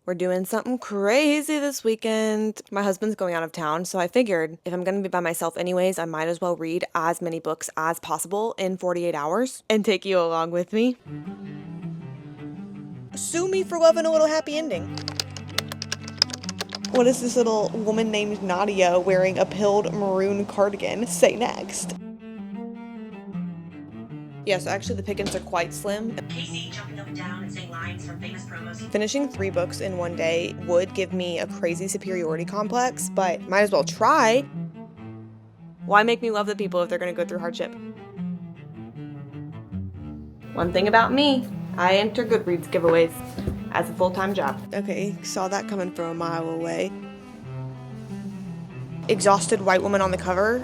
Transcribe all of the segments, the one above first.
We're doing something crazy this weekend. My husband's going out of town, so I figured if I'm going to be by myself anyways, I might as well read as many books as possible in 48 hours and take you along with me. Sue me for loving a little happy ending. What does this little woman named Nadia wearing a pilled maroon cardigan say next? Yes, actually the pickings are quite slim. Casey jumping up and down and saying lines from famous promos. Finishing 3 books in one day would give me a crazy superiority complex, but might as well try. Why make me love the people if they're going to go through hardship? One thing about me, I enter Goodreads giveaways as a full-time job. Okay, saw that coming from a mile away. Exhausted white woman on the cover.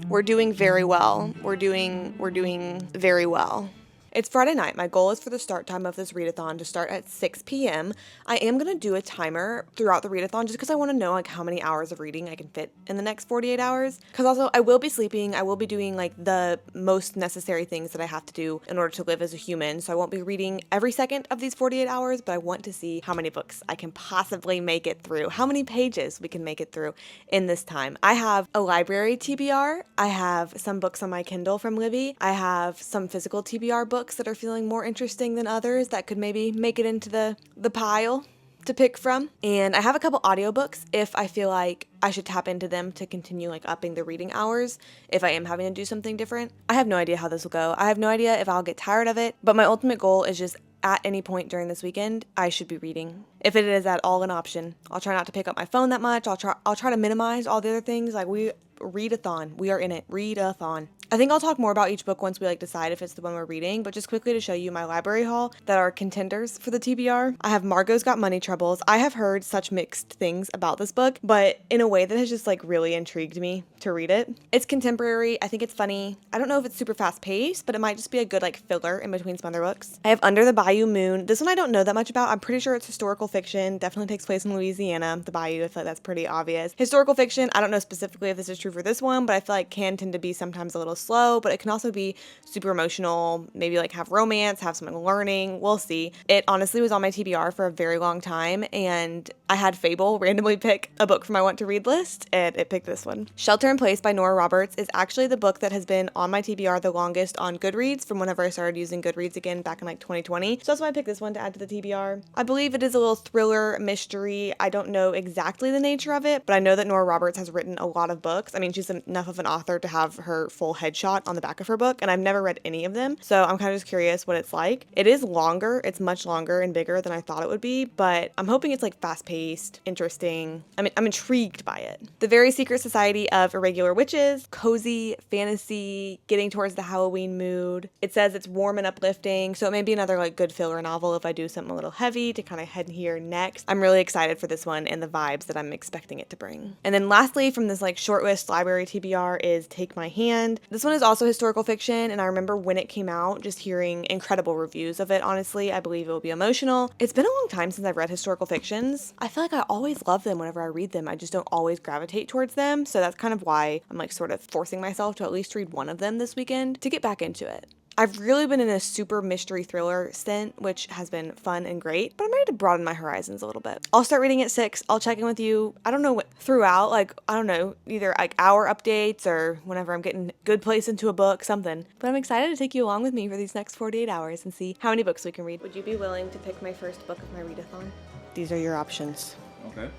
We're doing very well. We're doing very well. It's Friday night. My goal is for the start time of this readathon to start at 6 p.m. I am going to do a timer throughout the readathon just because I want to know like how many hours of reading I can fit in the next 48 hours. Because also I will be sleeping. I will be doing like the most necessary things that I have to do in order to live as a human. So I won't be reading every second of these 48 hours, but I want to see how many books I can possibly make it through, how many pages we can make it through in this time. I have a library TBR. I have some books on my Kindle from Libby. I have some physical TBR books that are feeling more interesting than others that could maybe make it into the pile to pick from. And I have a couple audiobooks if I feel like I should tap into them to continue like upping the reading hours if I am having to do something different. I have no idea how this will go. I have no idea if I'll get tired of it, but my ultimate goal is just at any point during this weekend, I should be reading. If it is at all an option, I'll try not to pick up my phone that much. I'll try to minimize all the other things. Like we are in it. Read-a-thon. I think I'll talk more about each book once we decide if it's the one we're reading, but just quickly to show you my library haul that are contenders for the TBR. I have Margot's Got Money Troubles. I have heard such mixed things about this book, but in a way that has just really intrigued me to read it. It's contemporary. I think it's funny. I don't know if it's super fast paced, but it might just be a good filler in between some other books. I have Under the Bayou Moon. This one I don't know that much about. I'm pretty sure it's historical fiction. Definitely takes place in Louisiana. The Bayou, I feel like that's pretty obvious. Historical fiction, I don't know specifically if this is true for this one, but I feel like can tend to be sometimes a little slow, but it can also be super emotional, maybe have romance, have some learning. We'll see. It honestly was on my TBR for a very long time, and I had Fable randomly pick a book from my want to read list, and it picked this one. Shelter in Place by Nora Roberts is actually the book that has been on my TBR the longest on Goodreads from whenever I started using Goodreads again back in 2020. So that's why I picked this one to add to the TBR. I believe it is a little thriller mystery. I don't know exactly the nature of it, but I know that Nora Roberts has written a lot of books. I mean, she's enough of an author to have her full headshot on the back of her book, and I've never read any of them, so I'm kind of just curious what it's like. It is longer. It's much longer and bigger than I thought it would be, but I'm hoping it's fast-paced, interesting. I mean, I'm intrigued by it. The Very Secret Society of Irregular Witches, cozy, fantasy, getting towards the Halloween mood. It says it's warm and uplifting, so it may be another good filler novel if I do something a little heavy to kind of head here next. I'm really excited for this one and the vibes that I'm expecting it to bring. And then lastly, from this shortlist library TBR is Take My Hand. This one is also historical fiction, and I remember when it came out just hearing incredible reviews of it. Honestly, I believe it will be emotional. It's been a long time since I've read historical fictions. I feel like I always love them whenever I read them. I just don't always gravitate towards them, so that's kind of why I'm sort of forcing myself to at least read one of them this weekend to get back into it. I've really been in a super mystery thriller stint, which has been fun and great, but I'm ready to broaden my horizons a little bit. I'll start reading at 6. I'll check in with you, I don't know, throughout, I don't know, either hour updates or whenever I'm getting good place into a book, something. But I'm excited to take you along with me for these next 48 hours and see how many books we can read. Would you be willing to pick my first book of my readathon? These are your options. Okay.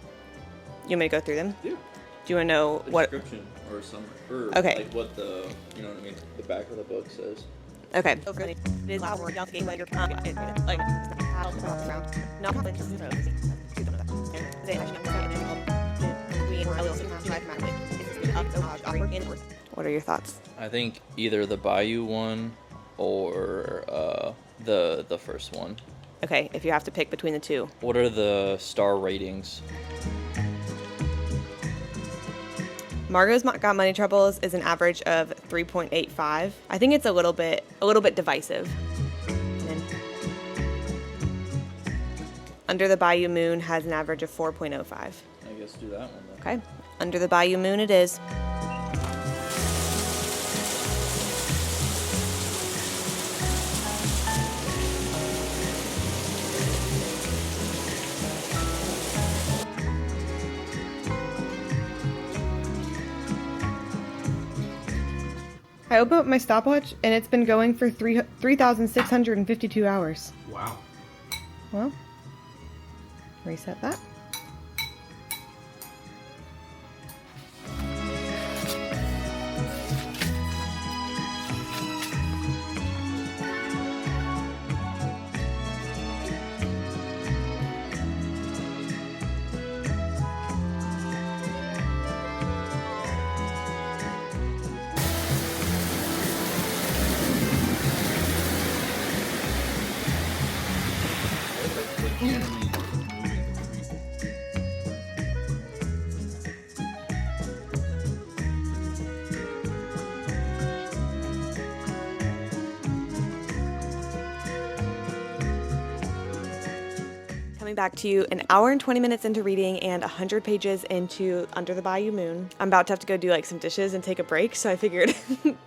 You want me to go through them? Yeah. Do you want to know what... Description or summary. Or okay. What the, you know what I mean, the back of the book says. Okay. What are your thoughts? I think either the Bayou one or the first one. Okay, if you have to pick between the two. What are the star ratings? Margot's Got Money Troubles is an average of 3.85. I think it's a little bit divisive. And then Under the Bayou Moon has an average of 4.05. I guess do that one then. Okay, Under the Bayou Moon it is. I opened up my stopwatch and it's been going for 3,652 hours. Wow. Well, reset that. Coming back to you an hour and 20 minutes into reading and 100 pages into Under the Bayou Moon. I'm about to have to go do like some dishes and take a break, so I figured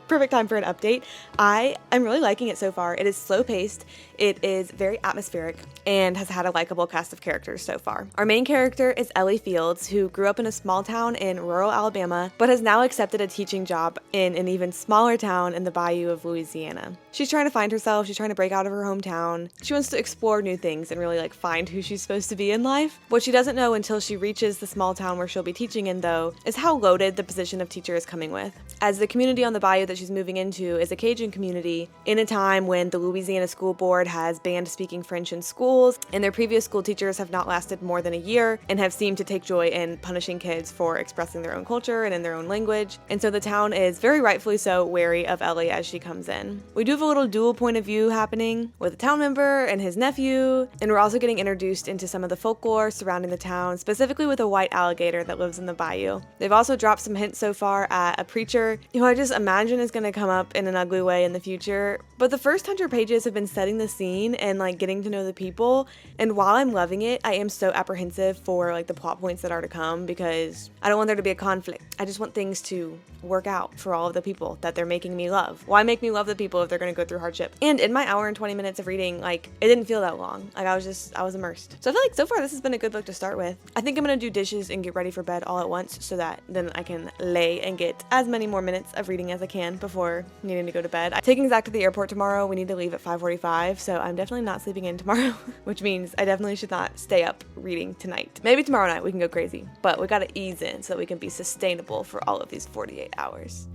perfect time for an update. I am really liking it so far. It is slow paced, it is very atmospheric, and has had a likable cast of characters so far. Our main character is Ellie Fields, who grew up in a small town in rural Alabama, but has now accepted a teaching job in an even smaller town in the bayou of Louisiana. She's trying to find herself, she's trying to break out of her hometown. She wants to explore new things and really like find who she's supposed to be in life. What she doesn't know until she reaches the small town where she'll be teaching in, though, is how loaded the position of teacher is coming with. As the community on the bayou that she's moving into is a Cajun community in a time when the Louisiana School Board has banned speaking French in schools, and their previous school teachers have not lasted more than a year and have seemed to take joy in punishing kids for expressing their own culture and in their own language. And so the town is very rightfully so wary of Ellie as she comes in. We do have a little dual point of view happening with a town member and his nephew, and we're also getting introduced into some of the folklore surrounding the town, specifically with a white alligator that lives in the bayou. They've also dropped some hints so far at a preacher who I just imagine is going to come up in an ugly way in the future. But the first 100 pages have been setting the scene and like getting to know the people, and while I'm loving it, I am so apprehensive for like the plot points that are to come because I don't want there to be a conflict. I just want things to work out for all of the people that they're making me love. Why make me love the people if they're going to go through hardship? And in my hour and 20 minutes of reading, like, it didn't feel that long. Like, I was immersed. So I feel like so far this has been a good book to start with. I think I'm going to do dishes and get ready for bed all at once so that then I can lay and get as many more minutes of reading as I can before needing to go to bed. I'm taking Zach to the airport tomorrow. We need to leave at 5:45, so I'm definitely not sleeping in tomorrow, which means I definitely should not stay up reading tonight. Maybe tomorrow night we can go crazy, but we got to ease in so that we can be sustainable for all of these 48 hours.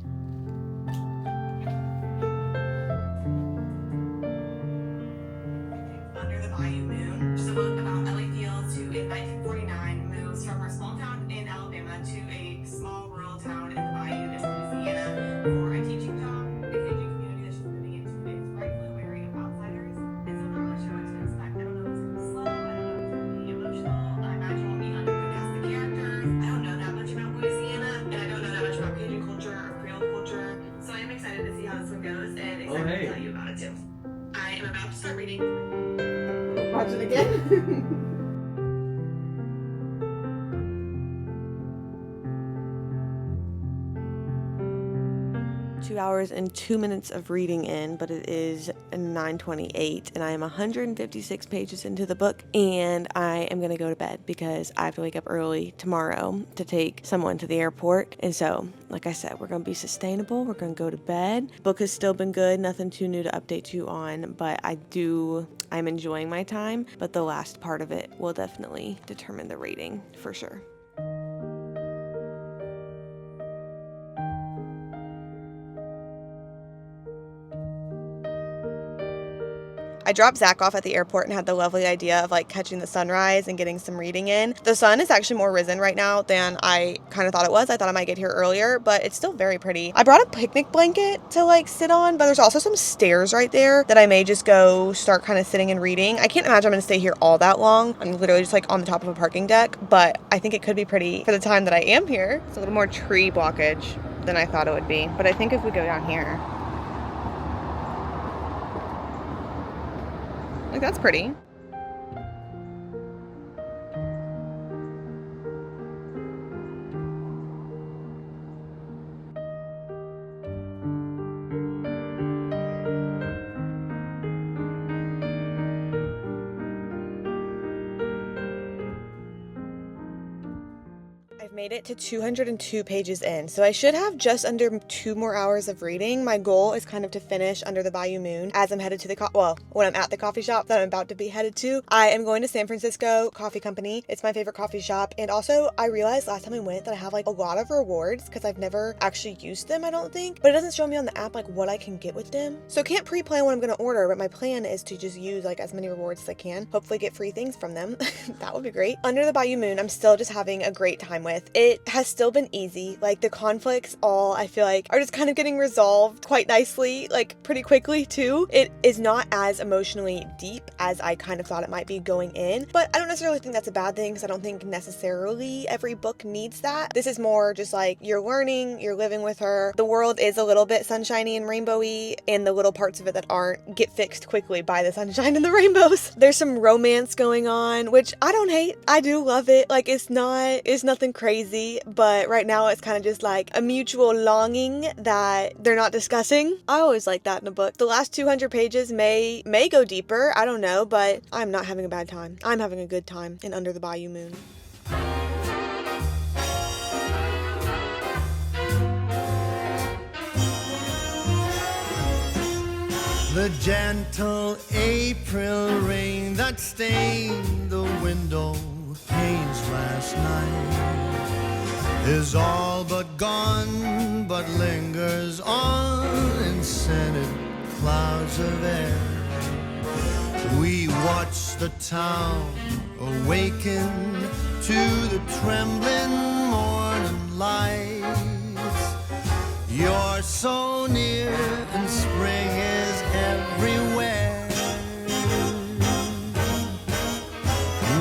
Under the Bayou Moon, which is a book about Ellie Fields, who in 1949 moves from her small town in Alabama to a small rural town in the bayou in Louisiana for a teaching job. The Cajun community that she's moving into is rightfully wary of outsiders, and so I'm not really sure what to expect. I don't know if it's going to be slow, I don't know if it's going to be emotional. I imagine we'll meet under the cast of characters. I don't know that much about Louisiana, and I don't know that much about Cajun culture or Creole culture, so I am excited to see how this one goes and excited to tell you about it too. I am about to start reading. Watch it again. 2 hours and 2 minutes of reading in, but it is 9:28 and I am 156 pages into the book, and I am going to go to bed because I have to wake up early tomorrow to take someone to the airport. And so, like I said, we're going to be sustainable. We're going to go to bed. Book has still been good. Nothing too new to update you on, but I'm enjoying my time, but the last part of it will definitely determine the rating for sure. I dropped Zach off at the airport and had the lovely idea of like catching the sunrise and getting some reading in. The sun is actually more risen right now than I kind of thought it was. I thought I might get here earlier, but it's still very pretty. I brought a picnic blanket to like sit on, but there's also some stairs right there that I may just go start kind of sitting and reading. I can't imagine I'm going to stay here all that long. I'm literally just like on the top of a parking deck, but I think it could be pretty for the time that I am here. It's a little more tree blockage than I thought it would be, but I think if we go down here, like, that's pretty. made it to 202 pages in, so I should have just under 2 more hours of reading. My goal is kind of to finish Under the Bayou Moon as I'm headed to the when I'm at the coffee shop that I'm about to be headed to. I am going to San Francisco Coffee Company. It's my favorite coffee shop, and also I realized last time I went that I have like a lot of rewards because I've never actually used them, I don't think, but it doesn't show me on the app like what I can get with them. So can't pre-plan what I'm gonna order, but my plan is to just use like as many rewards as I can, hopefully get free things from them. That would be great. Under the Bayou Moon, I'm still just having a great time with. It has still been easy. Like the conflicts all I feel like are just kind of getting resolved quite nicely, like pretty quickly too. It is not as emotionally deep as I kind of thought it might be going in, but I don't necessarily think that's a bad thing because I don't think necessarily every book needs that. This is more just like you're learning, you're living with her. The world is a little bit sunshiny and rainbowy, and the little parts of it that aren't get fixed quickly by the sunshine and the rainbows. There's some romance going on, which I don't hate. I do love it. Like it's nothing crazy, but right now it's kind of just like a mutual longing that they're not discussing. I always like that in a book. The last 200 pages may go deeper, I don't know, but I'm not having a bad time. I'm having a good time in Under the Bayou Moon. The gentle April rain that stained the window panes last night is all but gone, but lingers on in scented clouds of air. We watch the town awaken to the trembling morning lights. You're so near and spring is everywhere.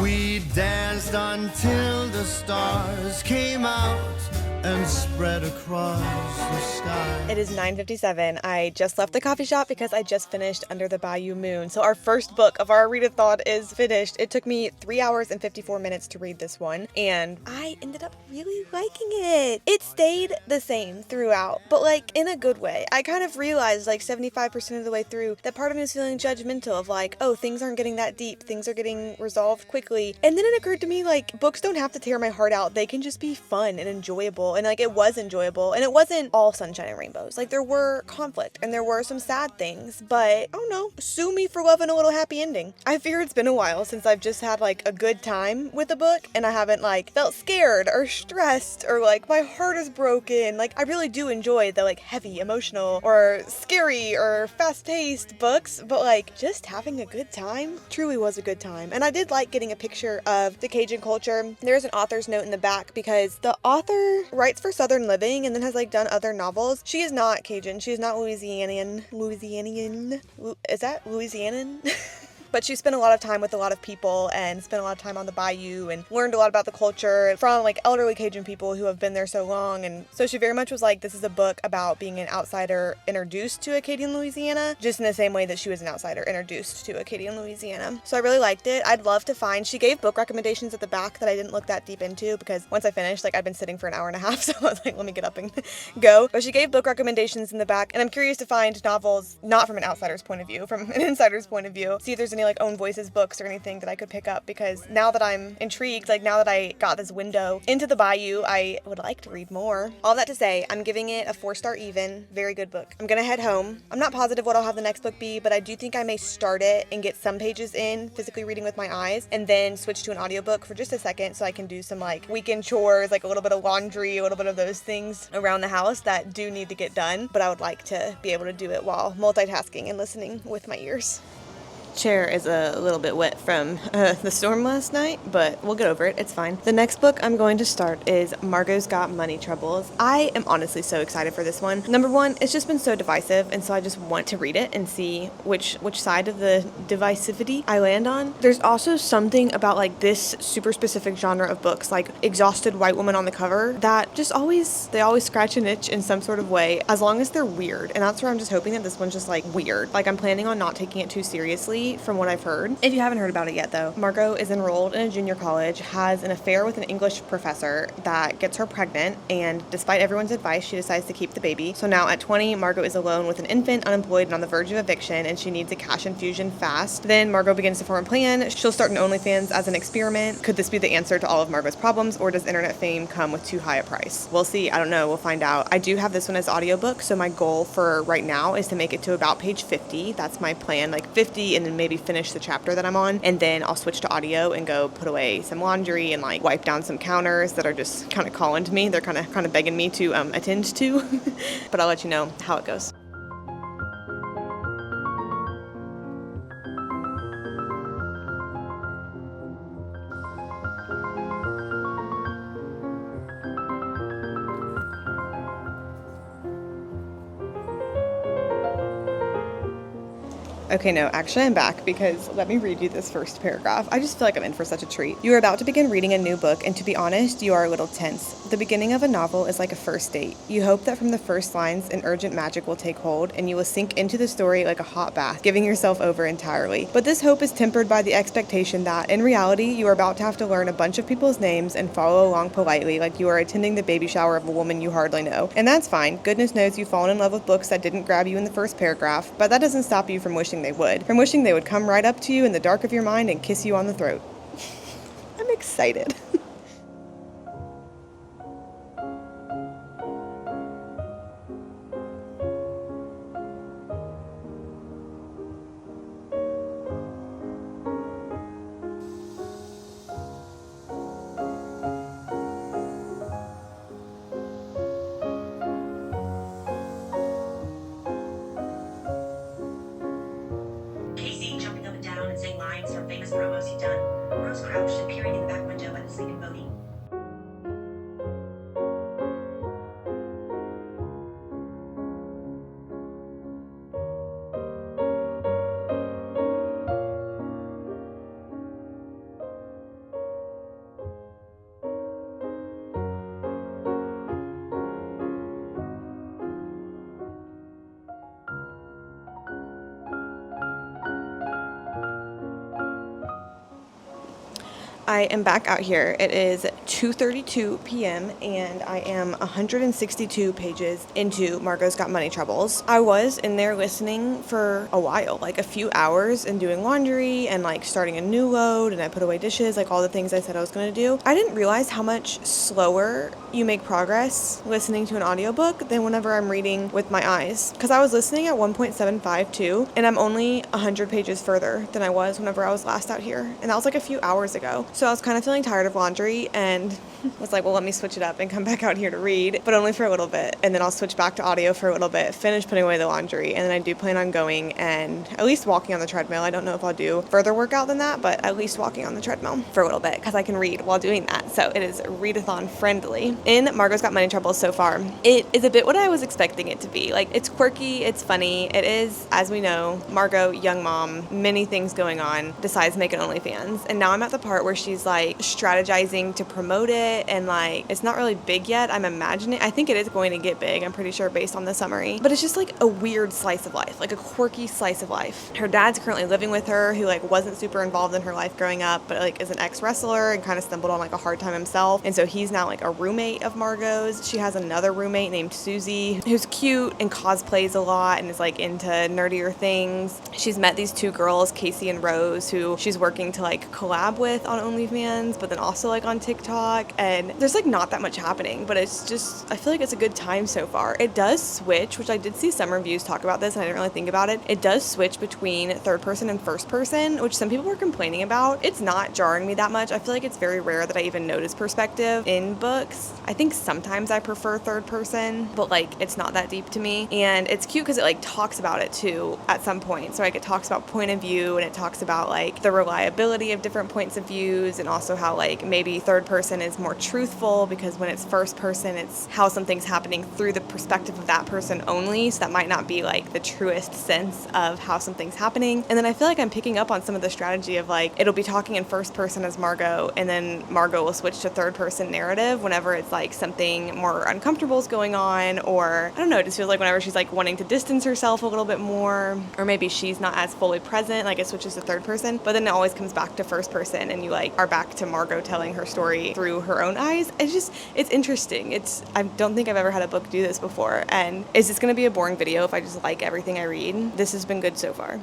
We danced until the stars came out and spread across the sky. It is 9:57. I just left the coffee shop because I just finished Under the Bayou Moon. So our first book of our readathon is finished. It took me 3 hours and 54 minutes to read this one, and I ended up really liking it. It stayed the same throughout, but like in a good way. I kind of realized like 75% of the way through that part of me was feeling judgmental of like, oh, things aren't getting that deep. Things are getting resolved quickly. And then it occurred to me like books don't have to tear my heart out. They can just be fun and enjoyable. And like it was enjoyable, and it wasn't all sunshine and rainbows. Like there were conflict and there were some sad things, but I don't know, sue me for loving a little happy ending. I fear it's been a while since I've just had like a good time with a book and I haven't like felt scared or stressed or like my heart is broken. Like I really do enjoy the like heavy emotional or scary or fast-paced books, but like just having a good time truly was a good time. And I did like getting a picture of the Cajun culture. There's an author's note in the back because the author writes for Southern Living and then has like done other novels. She is not Cajun. She is not Louisianian. Is that Louisianan? But she spent a lot of time with a lot of people and spent a lot of time on the bayou and learned a lot about the culture from like elderly Cajun people who have been there so long. And so she very much was like, this is a book about being an outsider introduced to Acadian Louisiana, just in the same way that she was an outsider introduced to Acadian Louisiana. So I really liked it. I'd love to find, she gave book recommendations at the back that I didn't look that deep into because once I finished, like I'd been sitting for an hour and a half, so I was like, let me get up and go. But she gave book recommendations in the back, and I'm curious to find novels not from an outsider's point of view, from an insider's point of view, see if there's any like own voices books or anything that I could pick up, because now that I'm intrigued, like now that I got this window into the bayou, I would like to read more. All that to say, I'm giving it a 4-star even. Very good book. I'm gonna head home. I'm not positive what I'll have the next book be, but I do think I may start it and get some pages in physically reading with my eyes and then switch to an audiobook for just a second so I can do some like weekend chores, like a little bit of laundry, a little bit of those things around the house that do need to get done, but I would like to be able to do it while multitasking and listening with my ears. Chair is a little bit wet from the storm last night, but we'll get over it. It's fine. The next book I'm going to start is Margot's Got Money Troubles. I am honestly so excited for this one. Number one, it's just been so divisive, and so I just want to read it and see which side of the divisivity I land on. There's also something about like this super specific genre of books, like exhausted white woman on the cover, that just they always scratch an itch in some sort of way, as long as they're weird. And that's where I'm just hoping that this one's just like weird. Like I'm planning on not taking it too seriously movie from what I've heard. If you haven't heard about it yet though, Margot is enrolled in a junior college, has an affair with an English professor that gets her pregnant, and despite everyone's advice, she decides to keep the baby. So now at 20, Margot is alone with an infant, unemployed, and on the verge of eviction, and she needs a cash infusion fast. Then Margot begins to form a plan. She'll start an OnlyFans as an experiment. Could this be the answer to all of Margot's problems, or does internet fame come with too high a price? We'll see. I don't know. We'll find out. I do have this one as audiobook, so my goal for right now is to make it to about page 50. That's my plan, like 50, and then maybe finish the chapter that I'm on, and then I'll switch to audio and go put away some laundry and like wipe down some counters that are just kind of calling to me. They're kind of begging me to attend to, but I'll let you know how it goes. Okay, no, actually I'm back because let me read you this first paragraph. I just feel like I'm in for such a treat. You are about to begin reading a new book, and to be honest, you are a little tense. The beginning of a novel is like a first date. You hope that from the first lines, an urgent magic will take hold, and you will sink into the story like a hot bath, giving yourself over entirely. But this hope is tempered by the expectation that, in reality, you are about to have to learn a bunch of people's names and follow along politely like you are attending the baby shower of a woman you hardly know. And that's fine. Goodness knows you've fallen in love with books that didn't grab you in the first paragraph, but that doesn't stop you from wishing they would. From wishing they would come right up to you in the dark of your mind and kiss you on the throat. I'm excited. Famous promos you've done. Rose crouched and peering in the back window at the sleeping Bodhi. I am back out here. It is 2:32 p.m. and I am 162 pages into Margot's Got Money Troubles. I was in there listening for a while, like a few hours, and doing laundry and like starting a new load, and I put away dishes, like all the things I said I was going to do. I didn't realize how much slower you make progress listening to an audiobook than whenever I'm reading with my eyes. Because I was listening at 1.75 too, and I'm only 100 pages further than I was whenever I was last out here. And that was like a few hours ago. So I was kind of feeling tired of laundry and was like, well, let me switch it up and come back out here to read, but only for a little bit. And then I'll switch back to audio for a little bit, finish putting away the laundry, and then I do plan on going and at least walking on the treadmill. I don't know if I'll do further workout than that, but at least walking on the treadmill for a little bit because I can read while doing that. So it is readathon friendly. In Margot's Got Money Troubles so far, it is a bit what I was expecting it to be. Like, it's quirky, it's funny. It is, as we know, Margot, young mom, many things going on, decides to make an OnlyFans. And now I'm at the part where she's like strategizing to promote it, and like it's not really big yet. I'm imagining, I think it is going to get big, I'm pretty sure, based on the summary, but it's just like a weird slice of life, like a quirky slice of life. Her dad's currently living with her, who like wasn't super involved in her life growing up, but like is an ex-wrestler and kind of stumbled on like a hard time himself, and so he's now like a roommate of Margot's. She has another roommate named Susie who's cute and cosplays a lot and is like into nerdier things. She's met these two girls, Casey and Rose, who she's working to like collab with on OnlyFans, but then also like on TikTok, and there's like not that much happening, but it's just, I feel like it's a good time so far. It does switch, which I did see some reviews talk about this and I didn't really think about it. It does switch between third person and first person, which some people were complaining about. It's not jarring me that much. I feel like it's very rare that I even notice perspective in books. I think sometimes I prefer third person, but like it's not that deep to me. And it's cute because it like talks about it too at some point. So like it talks about point of view, and it talks about like the reliability of different points of view, cues, and also how like maybe third person is more truthful, because when it's first person, it's how something's happening through the perspective of that person only, so that might not be like the truest sense of how something's happening. And then I feel like I'm picking up on some of the strategy of like, it'll be talking in first person as Margot, and then Margot will switch to third person narrative whenever it's like something more uncomfortable is going on, or I don't know, it just feels like whenever she's like wanting to distance herself a little bit more, or maybe she's not as fully present, like it switches to third person, but then it always comes back to first person, and you like are back to Margot telling her story through her own eyes. It's interesting. I don't think I've ever had a book do this before, and is this going to be a boring video if I just like everything I read? This has been good so far.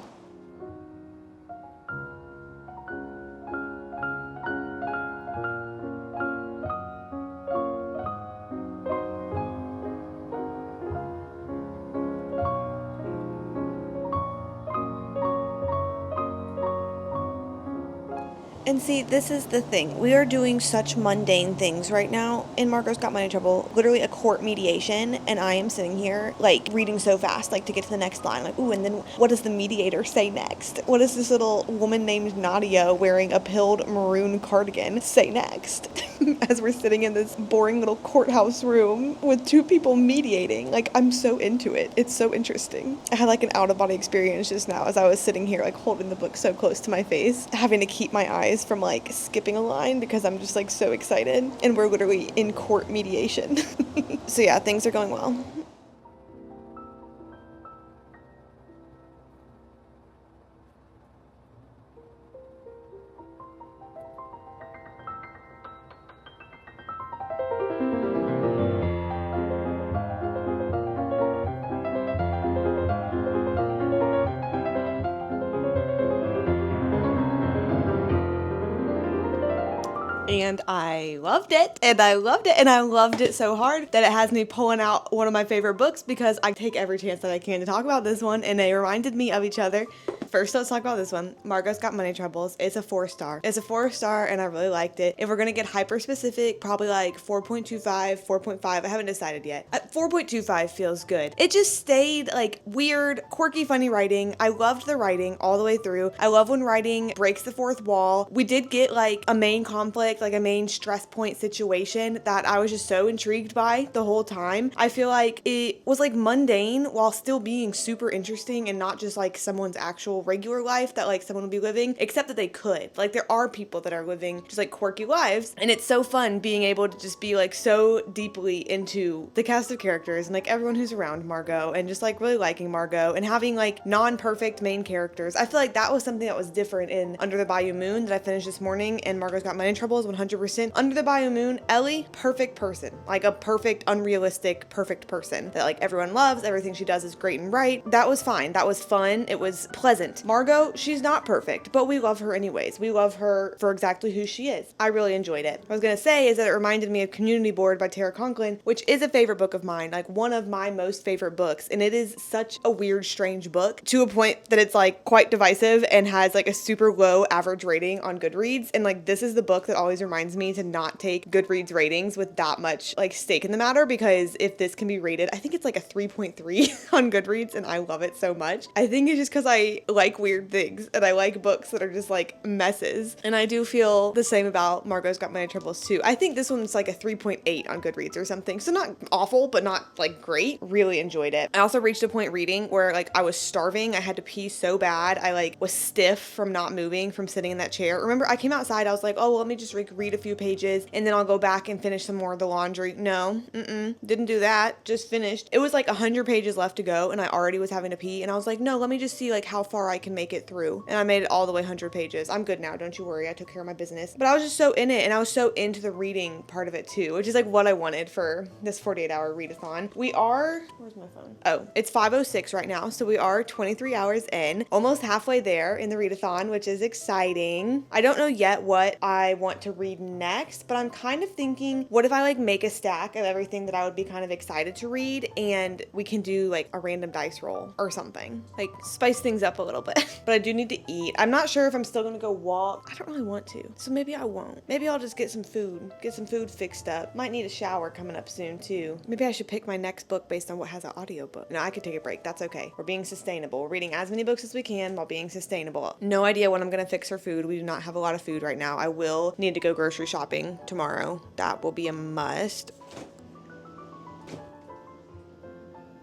And see, this is the thing. We are doing such mundane things right now in Margot's Got Money Trouble, literally a court mediation, and I am sitting here, like, reading so fast, like, to get to the next line. Like, ooh, and then what does the mediator say next? What does this little woman named Nadia wearing a pilled maroon cardigan say next? As we're sitting in this boring little courthouse room with two people mediating. Like, I'm so into it. It's so interesting. I had, like, an out-of-body experience just now as I was sitting here, like, holding the book so close to my face, having to keep my eyes from like skipping a line because I'm just like so excited, and we're literally in court mediation. So yeah, things are going well. And I loved it, and I loved it, and I loved it so hard that it has me pulling out one of my favorite books, because I take every chance that I can to talk about this one, and they reminded me of each other. First, let's talk about this one. Margot's Got Money Troubles. It's a 4-star. It's a 4-star, and I really liked it. If we're gonna get hyper specific, probably like 4.25, 4.5. I haven't decided yet. 4.25 feels good. It just stayed like weird, quirky, funny writing. I loved the writing all the way through. I love when writing breaks the fourth wall. We did get like a main conflict, like a main stress point situation that I was just so intrigued by the whole time. I feel like it was like mundane while still being super interesting, and not just like someone's actual regular life that like someone would be living, except that they could. Like there are people that are living just like quirky lives, and it's so fun being able to just be like so deeply into the cast of characters and like everyone who's around Margot, and just like really liking Margot and having like non-perfect main characters. I feel like that was something that was different in Under the Bayou Moon that I finished this morning, and Margot's Got Money Troubles 100%. Under the Bayou Moon, Ellie, perfect person, like a perfect, unrealistic, perfect person that like everyone loves. Everything she does is great and right. That was fine. That was fun. It was pleasant. Margot, she's not perfect, but we love her anyways. We love her for exactly who she is. I really enjoyed it. What I was gonna say is that it reminded me of Community Board by Tara Conklin, which is a favorite book of mine, like one of my most favorite books, and it is such a weird, strange book to a point that it's like quite divisive and has like a super low average rating on Goodreads. And like this is the book that always reminds me to not take Goodreads ratings with that much like stake in the matter, because if this can be rated, I think it's like a 3.3 on Goodreads, and I love it so much. I think it's just because I like weird things, and I like books that are just like messes, and I do feel the same about Margot's Got Money Troubles too. I think this one's like a 3.8 on Goodreads or something, so not awful, but not like great. Really enjoyed it. I also reached a point reading where like I was starving. I had to pee so bad. I like was stiff from not moving, from sitting in that chair. Remember, I came outside, I was like, oh, well, let me just read a few pages and then I'll go back and finish some more of the laundry. No, didn't do that. Just finished. It was like 100 pages left to go, and I already was having to pee, and I was like, no, let me just see like how far I can make it through. And I made it all the way 100 pages. I'm good now, don't you worry. I took care of my business. But I was just so in it, and I was so into the reading part of it too, which is like what I wanted for this 48-hour readathon. We are, where's my phone? Oh, it's 5:06 right now, so we are 23 hours in, almost halfway there in the readathon, which is exciting. I don't know yet what I want to read next, but I'm kind of thinking, what if I like make a stack of everything that I would be kind of excited to read, and we can do like a random dice roll or something, like spice things up a little little bit. But I do need to eat. I'm not sure if I'm still gonna go walk. I don't really want to, so maybe I won't. Maybe I'll just get some food fixed up. Might need a shower coming up soon too. Maybe I should pick my next book based on what has an audiobook. No, I could take a break. That's okay. We're being sustainable. We're reading as many books as we can while being sustainable. No idea when I'm gonna fix her food. We do not have a lot of food right now. I will need to go grocery shopping tomorrow. That will be a must.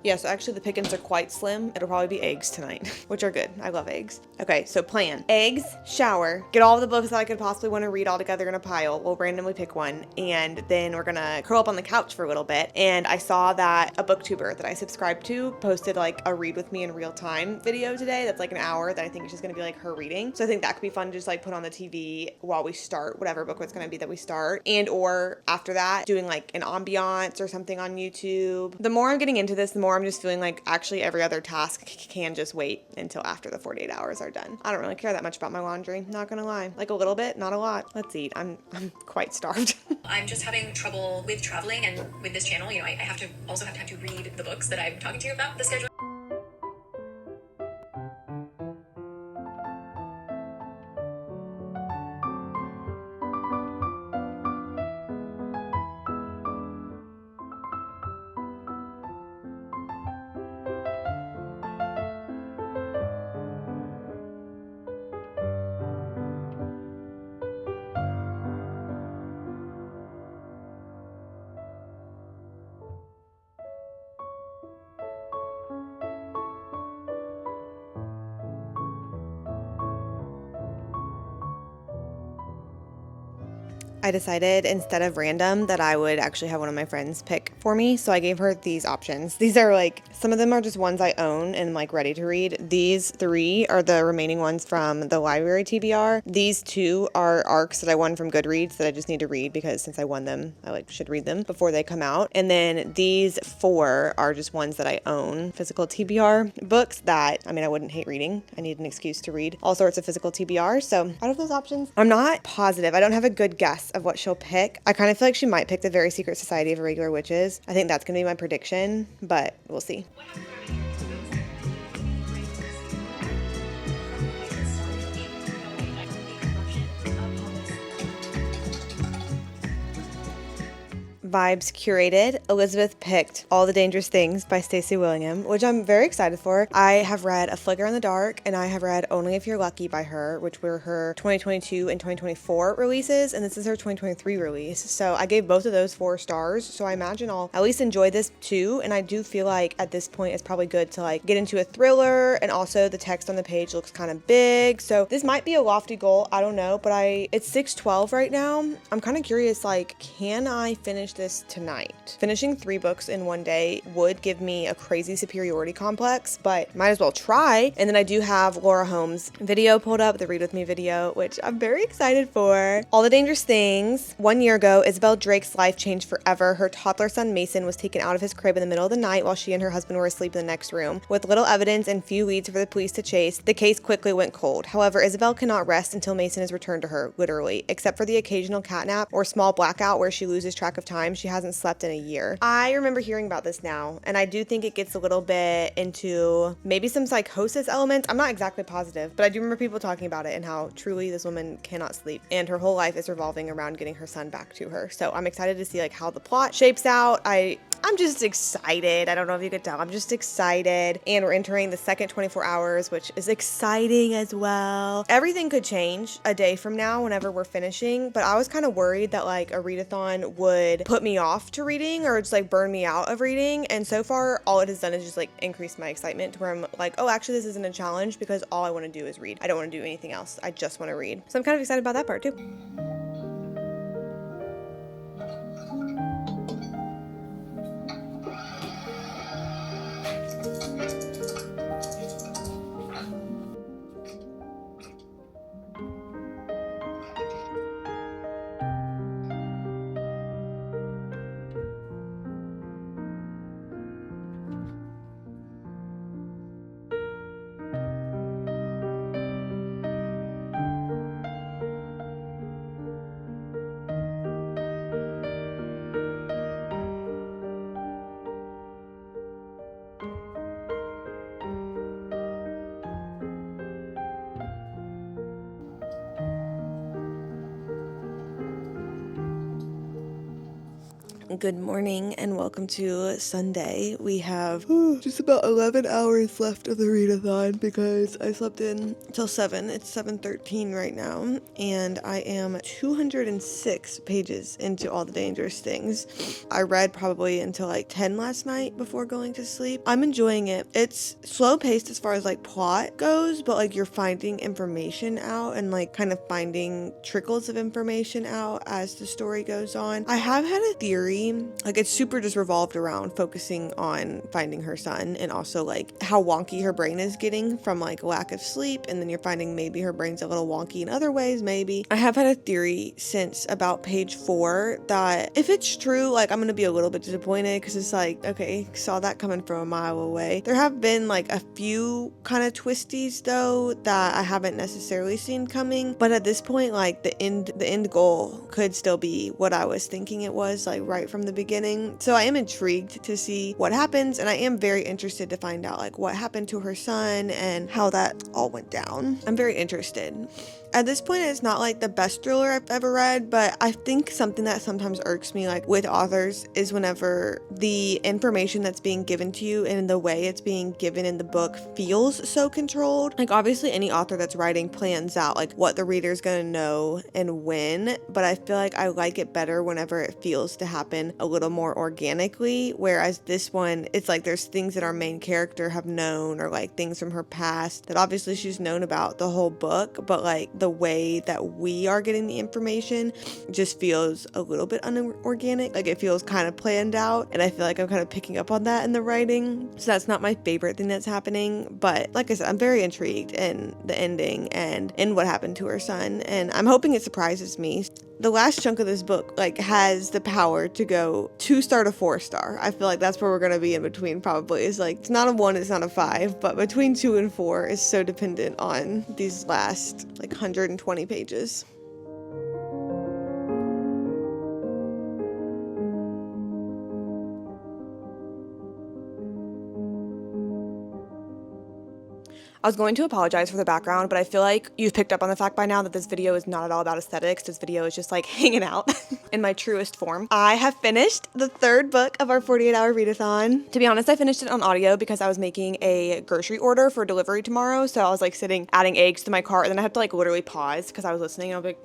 Yeah, so actually the pickings are quite slim. It'll probably be eggs tonight, which are good. I love eggs. Okay, so plan. Eggs, shower, get all of the books that I could possibly want to read all together in a pile. We'll randomly pick one, and then we're gonna curl up on the couch for a little bit. And I saw that a booktuber that I subscribe to posted like a read with me in real time video today. That's like an hour that I think is just gonna be like her reading. So I think that could be fun to just like put on the TV while we start whatever book it's gonna be that we start. And or after that, doing like an ambiance or something on YouTube. The more I'm getting into this, the more I'm just feeling like actually every other task can just wait until after the 48 hours are done. I don't really care that much about my laundry, not gonna lie. Like a little bit, not a lot. Let's eat. I'm quite starved. I'm just having trouble with traveling and with this channel. You know, I have to have time to read the books that I'm talking to you about. The schedule. I decided instead of random that I would actually have one of my friends pick for me. So I gave her these options. These are like, some of them are just ones I own and like ready to read. These 3 are the remaining ones from the library TBR. These 2 are arcs that I won from Goodreads that I just need to read because since I won them, I like should read them before they come out. And then these 4 are just ones that I own, physical TBR books that, I mean, I wouldn't hate reading. I need an excuse to read all sorts of physical TBR. So out of those options, I'm not positive. I don't have a good guess of what she'll pick. I kind of feel like she might pick the Very Secret Society of Irregular Witches. I think that's going to be my prediction, but we'll see. Vibes curated. Elizabeth picked All the Dangerous Things by Stacey William, which I'm very excited for. I have read A Flicker in the Dark, and I have read Only If You're Lucky by her, which were her 2022 and 2024 releases, and this is her 2023 release. So I gave both of those 4 stars, so I imagine I'll at least enjoy this too, and I do feel like at this point it's probably good to like get into a thriller, and also the text on the page looks kind of big, so this might be a lofty goal, I don't know, but it's 6:12 right now. I'm kind of curious, like, can I finish this tonight? Finishing 3 books in one day would give me a crazy superiority complex, but might as well try. And then I do have Laura Holmes' video pulled up, the Read With Me video, which I'm very excited for. All the Dangerous Things. 1 year ago, Isabel Drake's life changed forever. Her toddler son Mason was taken out of his crib in the middle of the night while she and her husband were asleep in the next room. With little evidence and few leads for the police to chase, the case quickly went cold. However, Isabel cannot rest until Mason is returned to her, literally. Except for the occasional catnap or small blackout where she loses track of time, she hasn't slept in a year. I remember hearing about this now, and I do think it gets a little bit into maybe some psychosis elements. I'm not exactly positive, but I do remember people talking about it and how truly this woman cannot sleep, and her whole life is revolving around getting her son back to her. So I'm excited to see like how the plot shapes out. I'm just excited. I don't know if you could tell. I'm just excited. And we're entering the second 24 hours, which is exciting as well. Everything could change a day from now whenever we're finishing, but I was kind of worried that like a readathon would put me off to reading or just like burn me out of reading. And so far, all it has done is just like increase my excitement to where I'm like, oh, actually this isn't a challenge because all I want to do is read. I don't want to do anything else. I just want to read. So I'm kind of excited about that part too. Good morning and welcome to Sunday. We have just about 11 hours left of the readathon because I slept in till 7. It's 7:13 right now and I am 206 pages into All the Dangerous Things. I read probably until like 10 last night before going to sleep. I'm enjoying it. It's slow paced as far as like plot goes, but like you're finding information out and like kind of finding trickles of information out as the story goes on. I have had a theory, like it's super just revolved around focusing on finding her son and also like how wonky her brain is getting from like lack of sleep, and then you're finding maybe her brain's a little wonky in other ways, maybe. I have had a theory since about page 4 that if it's true, like I'm gonna be a little bit disappointed because it's like, okay, saw that coming from a mile away. There have been like a few kind of twisties though that I haven't necessarily seen coming, but at this point, like the end goal could still be what I was thinking it was, like right from the beginning. So I am intrigued to see what happens, and I am very interested to find out like what happened to her son and how that all went down. I'm very interested. At this point, it's not like the best thriller I've ever read, but I think something that sometimes irks me like with authors is whenever the information that's being given to you and the way it's being given in the book feels so controlled. Like obviously any author that's writing plans out like what the reader's gonna know and when, but I feel like I like it better whenever it feels to happen a little more organically, whereas this one, it's like there's things that our main character have known or like things from her past that obviously she's known about the whole book, but like the way that we are getting the information just feels a little bit unorganic. Like it feels kind of planned out, and I feel like I'm kind of picking up on that in the writing. So that's not my favorite thing that's happening, but like I said, I'm very intrigued in the ending and in what happened to her son, and I'm hoping it surprises me. The last chunk of this book like has the power to go 2-star to 4-star. I feel like that's where we're gonna be in between probably. It's like it's not a 1, it's not a 5, but between 2 and 4 is so dependent on these last like 120 pages. I was going to apologize for the background, but I feel like you've picked up on the fact by now that this video is not at all about aesthetics. This video is just like hanging out in my truest form. I have finished the 3rd book of our 48-hour readathon. To be honest, I finished it on audio because I was making a grocery order for delivery tomorrow. So I was like sitting, adding eggs to my cart, and then I have to like literally pause because I was listening and I was like,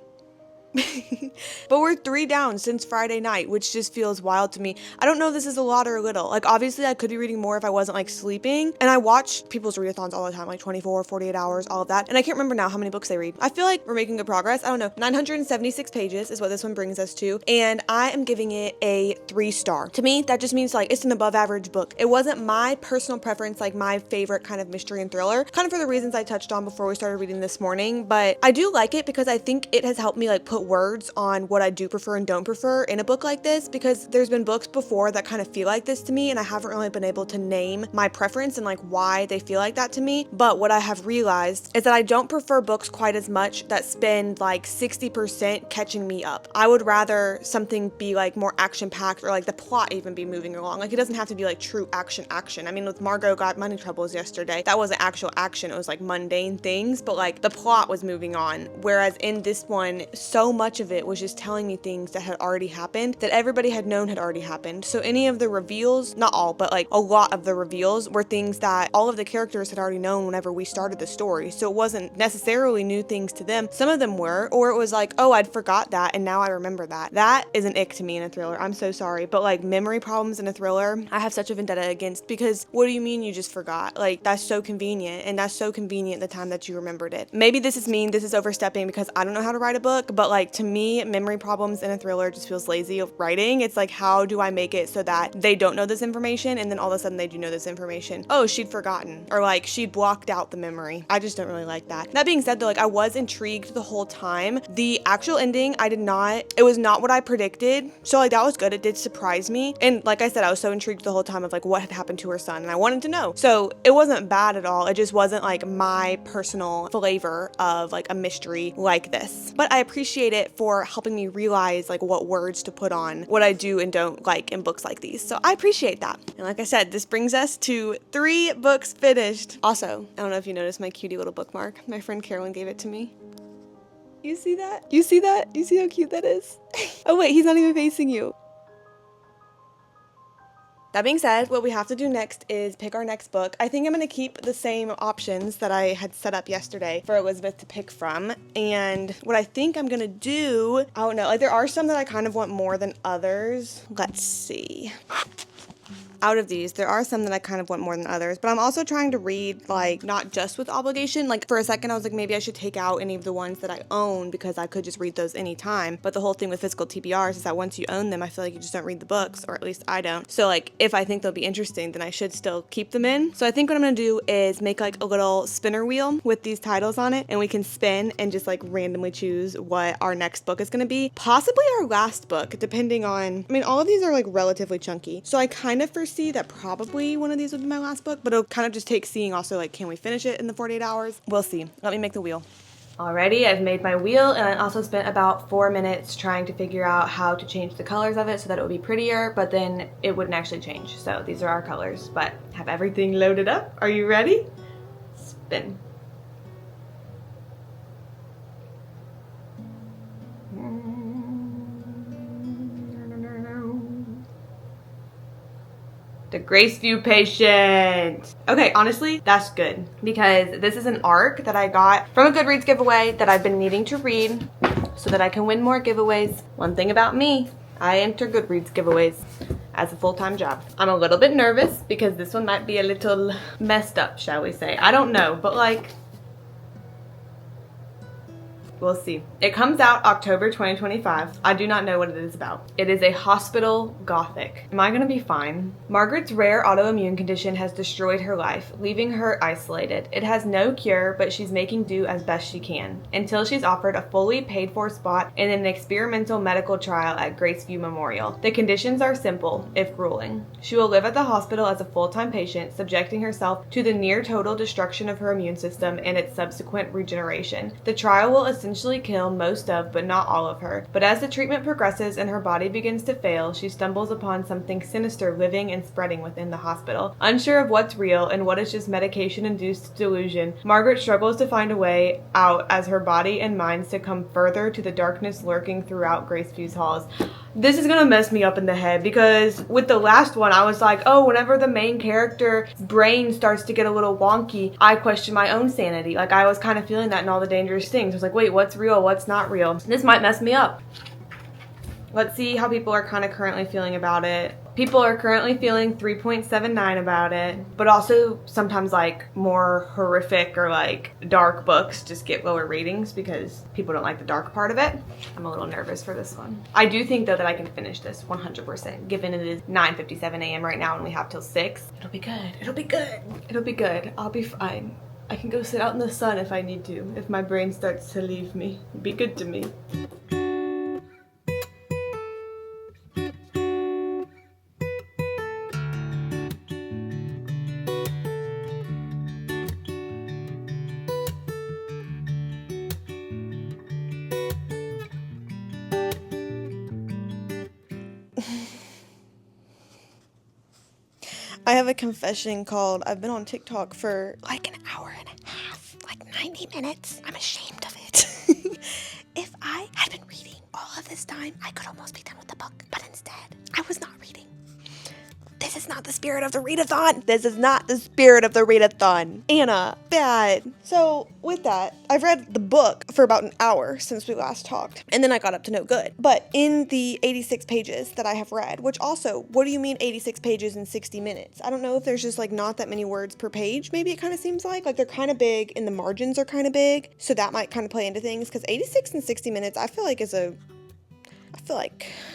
but we're 3 down since Friday night, which just feels wild to me. I don't know if this is a lot or a little. Like obviously I could be reading more if I wasn't like sleeping, and I watch people's readathons all the time, like 24, 48 hours, all of that, and I can't remember now how many books they read. I feel like we're making good progress. I don't know, 976 pages is what this one brings us to, and I am giving it a 3-star. To me, that just means like it's an above average book. It wasn't my personal preference, like my favorite kind of mystery and thriller, kind of for the reasons I touched on before we started reading this morning, but I do like it because I think it has helped me like put words on what I do prefer and don't prefer in a book like this, because there's been books before that kind of feel like this to me, and I haven't really been able to name my preference and like why they feel like that to me. But what I have realized is that I don't prefer books quite as much that spend like 60% catching me up. I would rather something be like more action packed, or like the plot even be moving along. Like it doesn't have to be like true action. I mean, with Margot Got Money Troubles yesterday, that wasn't actual action. It was like mundane things, but like the plot was moving on. Whereas in this one, so much of it was just telling me things that had already happened, that everybody had known had already happened. So any of the reveals, not all, but like a lot of the reveals were things that all of the characters had already known whenever we started the story. So it wasn't necessarily new things to them. Some of them were, or it was like, oh, I'd forgot that and now I remember that. That is an ick to me in a thriller. I'm so sorry. But like memory problems in a thriller, I have such a vendetta against, because what do you mean you just forgot? Like that's so convenient, and that's so convenient the time that you remembered it. Maybe this is mean, this is overstepping because I don't know how to write a book, but like to me, memory problems in a thriller just feels lazy of writing. It's like, how do I make it so that they don't know this information and then all of a sudden they do know this information? Oh, she'd forgotten, or like she'd blocked out the memory. I just don't really like that. That being said though, like I was intrigued the whole time. The actual ending, it was not what I predicted. So like that was good. It did surprise me. And like I said, I was so intrigued the whole time of like what had happened to her son, and I wanted to know. So it wasn't bad at all. It just wasn't like my personal flavor of like a mystery like this. But I appreciate it for helping me realize like what words to put on what I do and don't like in books like these. So I appreciate that. And like I said, this brings us to 3 books finished. Also, I don't know if you noticed my cutie little bookmark. My friend Carolyn gave it to me. You see that? You see that? You see how cute that is? Oh wait, he's not even facing you. That being said, what we have to do next is pick our next book. I think I'm going to keep the same options that I had set up yesterday for Elizabeth to pick from. And what I think I'm going to do, I don't know, like there are some that I kind of want more than others. Let's see. Out of these, there are some that I kind of want more than others, but I'm also trying to read, like, not just with obligation. Like, for a second, I was like, maybe I should take out any of the ones that I own because I could just read those anytime. But the whole thing with physical TBRs is that once you own them, I feel like you just don't read the books, or at least I don't. So, like, if I think they'll be interesting, then I should still keep them in. So I think what I'm gonna do is make, like, a little spinner wheel with these titles on it, and we can spin and just, like, randomly choose what our next book is gonna be. Possibly our last book, depending on, I mean, all of these are, like, relatively chunky. So I kind of foresee that probably one of these will be my last book, but it'll kind of just take seeing also, like, can we finish it in the 48 hours? We'll see. Let me make the wheel. Alrighty, I've made my wheel, and I also spent about 4 minutes trying to figure out how to change the colors of it so that it would be prettier, but then it wouldn't actually change. So these are our colors, but have everything loaded up. Are you ready? Spin. The Graceview Patient. Okay, honestly, that's good because this is an arc that I got from a Goodreads giveaway that I've been needing to read so that I can win more giveaways. One thing about me, I enter Goodreads giveaways as a full-time job. I'm a little bit nervous because this one might be a little messed up, shall we say. I don't know, but like, we'll see. It comes out October 2025. I do not know what it is about. It is a hospital gothic. Am I gonna be fine? Margaret's rare autoimmune condition has destroyed her life, leaving her isolated. It has no cure, but she's making do as best she can, until she's offered a fully paid-for spot in an experimental medical trial at Graceview Memorial. The conditions are simple, if grueling. She will live at the hospital as a full-time patient, subjecting herself to the near-total destruction of her immune system and its subsequent regeneration. The trial will essentially kill most of, but not all of her. But as the treatment progresses and her body begins to fail, she stumbles upon something sinister living and spreading within the hospital. Unsure of what's real and what is just medication-induced delusion, Margaret struggles to find a way out as her body and mind succumb further to the darkness lurking throughout Graceview's halls. This is gonna mess me up in the head because with the last one, I was like, oh, whenever the main character's brain starts to get a little wonky, I question my own sanity. Like, I was kind of feeling that in All the Dangerous Things. I was like, wait, what's real? What's not real? This might mess me up. Let's see how people are kind of currently feeling about it. People are currently feeling 3.79 about it, but also sometimes like more horrific or like dark books just get lower ratings because people don't like the dark part of it. I'm a little nervous for this one. I do think though that I can finish this 100%, given it is 9:57 a.m. right now and we have till 6. It'll be good. It'll be good. It'll be good. I'll be fine. I can go sit out in the sun if I need to, if my brain starts to leave me. Be good to me. I have a confession called I've been on TikTok for like an hour and a half, like 90 minutes. I'm ashamed of it. If I had been reading all of this time, I could almost be done with the book, but instead, I was not reading. This is not the spirit of the readathon. This is not the spirit of the readathon. Anna, bad. So with that, I've read the book for about an hour since we last talked, and then I got up to no good. But in the 86 pages that I have read, which also, what do you mean 86 pages in 60 minutes? I don't know if there's just like not that many words per page. Maybe it kind of seems like they're kind of big and the margins are kind of big. So that might kind of play into things because 86 and 60 minutes, I feel like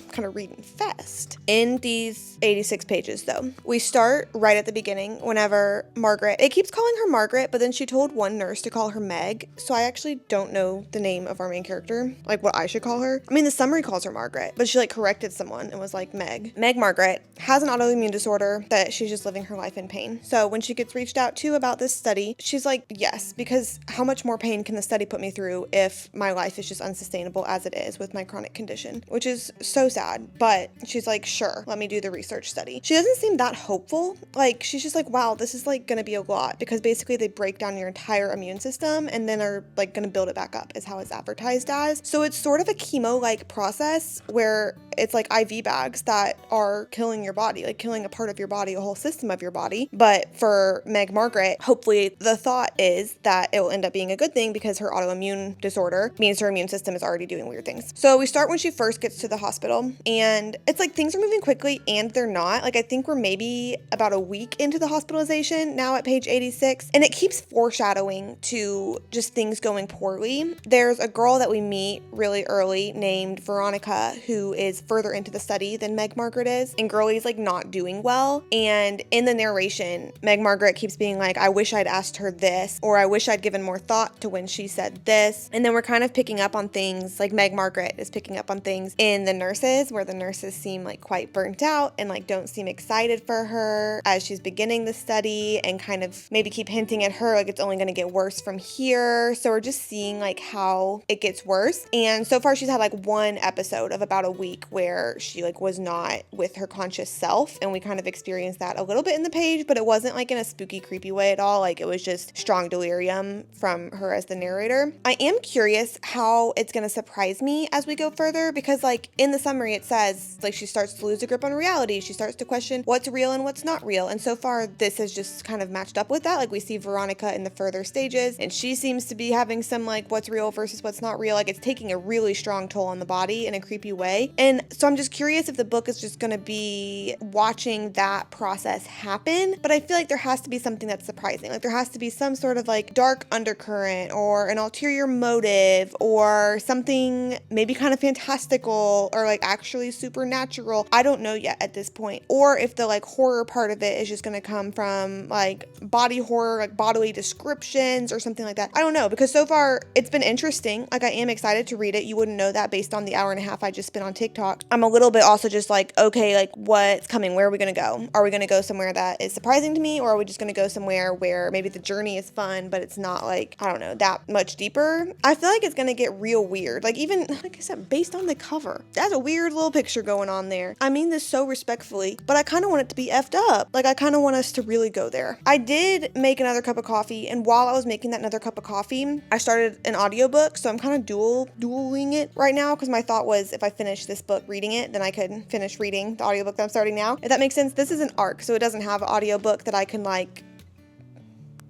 I'm kind of reading fast. In these 86 pages though, we start right at the beginning whenever Margaret, it keeps calling her Margaret, but then she told one nurse to call her Meg. So I actually don't know the name of our main character, like what I should call her. I mean, the summary calls her Margaret, but she like corrected someone and was like Meg. Meg Margaret has an autoimmune disorder that she's just living her life in pain. So when she gets reached out to about this study, she's like, yes, because how much more pain can the study put me through if my life is just unsustainable as it is with my chronic condition, which is so sad. sad, but she's like, sure, let me do the research study. She doesn't seem that hopeful. Like, she's just like, wow, this is like gonna be a lot, because basically they break down your entire immune system and then are like gonna build it back up, is how it's advertised as. So it's sort of a chemo-like process where it's like IV bags that are killing your body, like killing a part of your body, a whole system of your body. But for Meg Margaret, hopefully the thought is that it will end up being a good thing, because her autoimmune disorder means her immune system is already doing weird things. So we start when she first gets to the hospital, and it's like things are moving quickly and they're not. Like, I think we're maybe about a week into the hospitalization now at page 86, and it keeps foreshadowing to just things going poorly. There's a girl that we meet really early named Veronica, who is further into the study than Meg Margaret is, and Girlie's like not doing well. And in the narration, Meg Margaret keeps being like, I wish I'd asked her this, or I wish I'd given more thought to when she said this. And then we're kind of picking up on things, like Meg Margaret is picking up on things in the nurses, where the nurses seem like quite burnt out and like don't seem excited for her as she's beginning the study, and kind of maybe keep hinting at her like it's only going to get worse from here. So we're just seeing like how it gets worse. And so far she's had like one episode of about a week where she like was not with her conscious self, and we kind of experienced that a little bit in the page, but it wasn't like in a spooky, creepy way at all. Like, it was just strong delirium from her as the narrator. I am curious how it's going to surprise me as we go further, because like in the summary it says like she starts to lose a grip on reality, she starts to question what's real and what's not real, and so far this has just kind of matched up with that. Like, we see Veronica in the further stages, and she seems to be having some like what's real versus what's not real. Like, it's taking a really strong toll on the body in a creepy way. And so I'm just curious if the book is just going to be watching that process happen, but I feel like there has to be something that's surprising. Like, there has to be some sort of like dark undercurrent or an ulterior motive or something maybe kind of fantastical or like actually supernatural. I don't know yet at this point. Or if the like horror part of it is just going to come from like body horror, like bodily descriptions or something like that. I don't know, because so far it's been interesting. Like, I am excited to read it. You wouldn't know that based on the hour and a half I just spent on TikTok. I'm a little bit also just like, okay, like what's coming? Where are we going to go? Are we going to go somewhere that is surprising to me, or are we just going to go somewhere where maybe the journey is fun, but it's not like, I don't know, that much deeper? I feel like it's going to get real weird. Like, even, like I said, based on the cover, that's a weird little picture going on there. I mean this so respectfully, but I kind of want it to be effed up. Like, I kind of want us to really go there. I did make another cup of coffee, and while I was making that another cup of coffee, I started an audiobook, so I'm kind of dueling it right now, because my thought was if I finish this book reading it, then I could finish reading the audiobook that I'm starting now. If that makes sense. This is an ARC, so it doesn't have an audiobook that I can like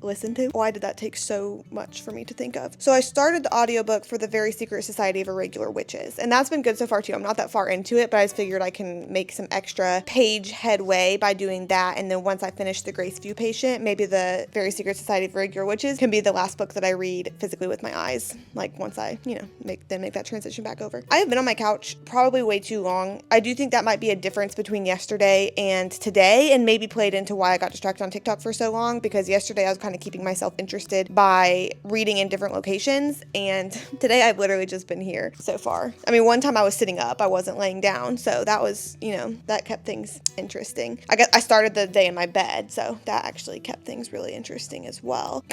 listen to. Why did that take so much for me to think of? So I started the audiobook for the Very Secret Society of Irregular Witches, and that's been good so far too. I'm not that far into it, but I just figured I can make some extra page headway by doing that, and then once I finish The Graceview Patient, maybe the Very Secret Society of Irregular Witches can be the last book that I read physically with my eyes, like once I, make that transition back over. I have been on my couch probably way too long. I do think that might be a difference between yesterday and today, and maybe played into why I got distracted on TikTok for so long, because yesterday I was kind of keeping myself interested by reading in different locations, and today I've literally just been here so far. I mean, one time I was sitting up, I wasn't laying down, so that was, that kept things interesting. I started the day in my bed, so that actually kept things really interesting as well.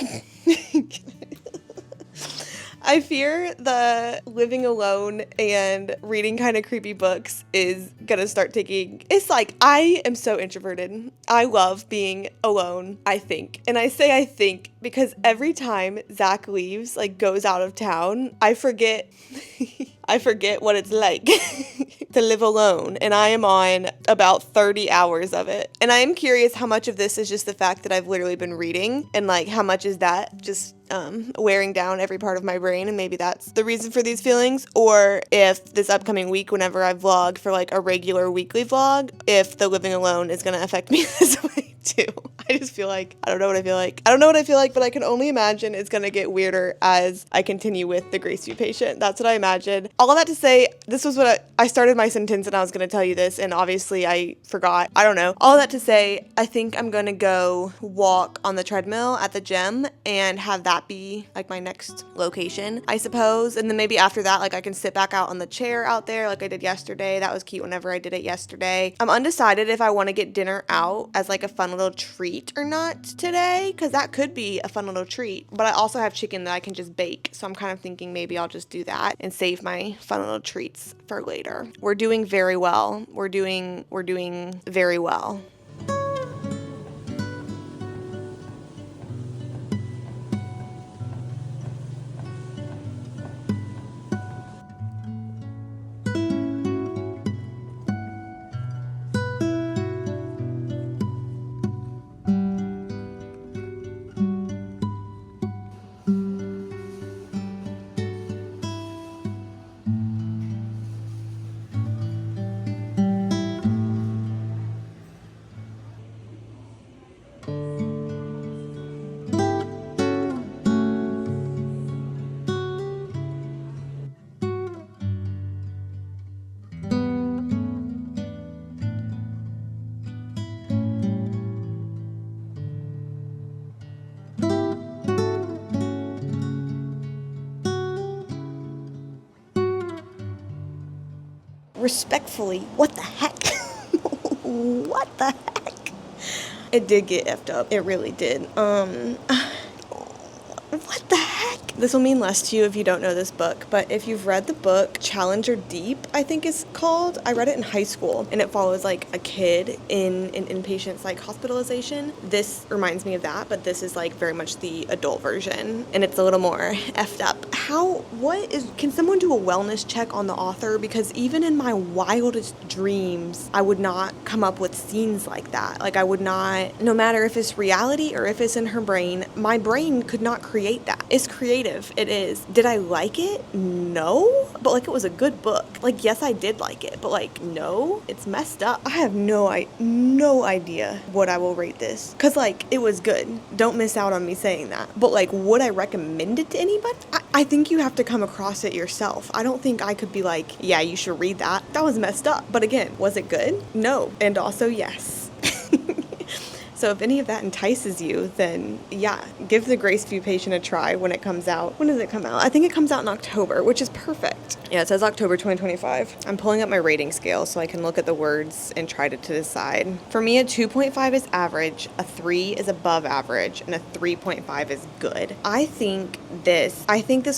I fear the living alone and reading kind of creepy books is gonna start taking, it's like, I am so introverted. I love being alone, I think. And I say I think because every time Zach leaves, like goes out of town, I forget what it's like to live alone, and I am on about 30 hours of it. And I am curious how much of this is just the fact that I've literally been reading, and like how much is that just wearing down every part of my brain, and maybe that's the reason for these feelings, or if this upcoming week, whenever I vlog for like a regular weekly vlog, if the living alone is gonna affect me this way too. I just feel like, I don't know what I feel like, but I can only imagine it's gonna get weirder as I continue with The Graceview Patient. That's what I imagine. All of that to say, this was what I started my sentence and I was gonna tell you this, and obviously I forgot. I don't know. All of that to say, I think I'm gonna go walk on the treadmill at the gym and have that be like my next location, I suppose. And then maybe after that, like I can sit back out on the chair out there like I did yesterday. That was cute whenever I did it yesterday. I'm undecided if I want to get dinner out as like a fun little treat treat or not today, because that could be a fun little treat. But I also have chicken that I can just bake, so I'm kind of thinking maybe I'll just do that and save my fun little treats for later. We're doing very well. We're doing very well. Respectfully, what the heck? What the heck? It did get effed up. It really did. What the heck? This will mean less to you if you don't know this book, but if you've read the book Challenger Deep, I think it's called. I read it in high school, and it follows like a kid in an inpatient psych hospitalization. This reminds me of that, but this is like very much the adult version, and it's a little more effed up. Can someone do a wellness check on the author? Because even in my wildest dreams, I would not come up with scenes like that. Like I would not, no matter if it's reality or if it's in her brain, my brain could not create that. It's creative. It is. Did I like it? No. But like it was a good book. Like yes, I did like it, but like no, it's messed up. I have no idea what I will rate this. Cause like it was good. Don't miss out on me saying that. But like would I recommend it to anybody? I think you have to come across it yourself. I don't think I could be like, yeah, you should read that. That was messed up. But again, was it good? No. And also yes. So if any of that entices you, then yeah, give The Graceview Patient a try when it comes out. When does it come out? I think it comes out in October, which is perfect. Yeah, it says October 2025. I'm pulling up my rating scale so I can look at the words and try to decide. For me, a 2.5 is average, a 3 is above average, and a 3.5 is good. I think this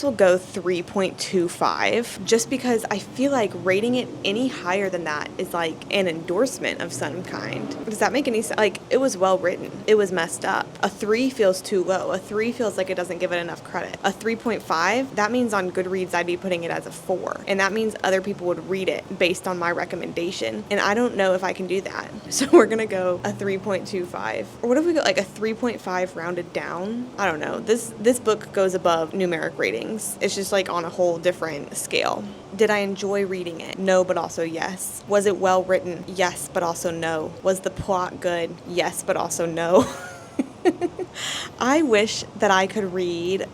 will go 3.25 just because I feel like rating it any higher than that is like an endorsement of some kind. Does that make any sense? Like, it was well written. It was messed up. A 3 feels too low. A 3 feels like it doesn't give it enough credit. A 3.5, that means on Goodreads I'd be putting it as a 4. And that means other people would read it based on my recommendation. And I don't know if I can do that. So we're going to go a 3.25. Or what if we go like a 3.5 rounded down? I don't know. This book goes above numeric ratings. It's just like on a whole different scale. Did I enjoy reading it? No, but also yes. Was it well written? Yes, but also no. Was the plot good? Yes, but also no. I wish that I could read,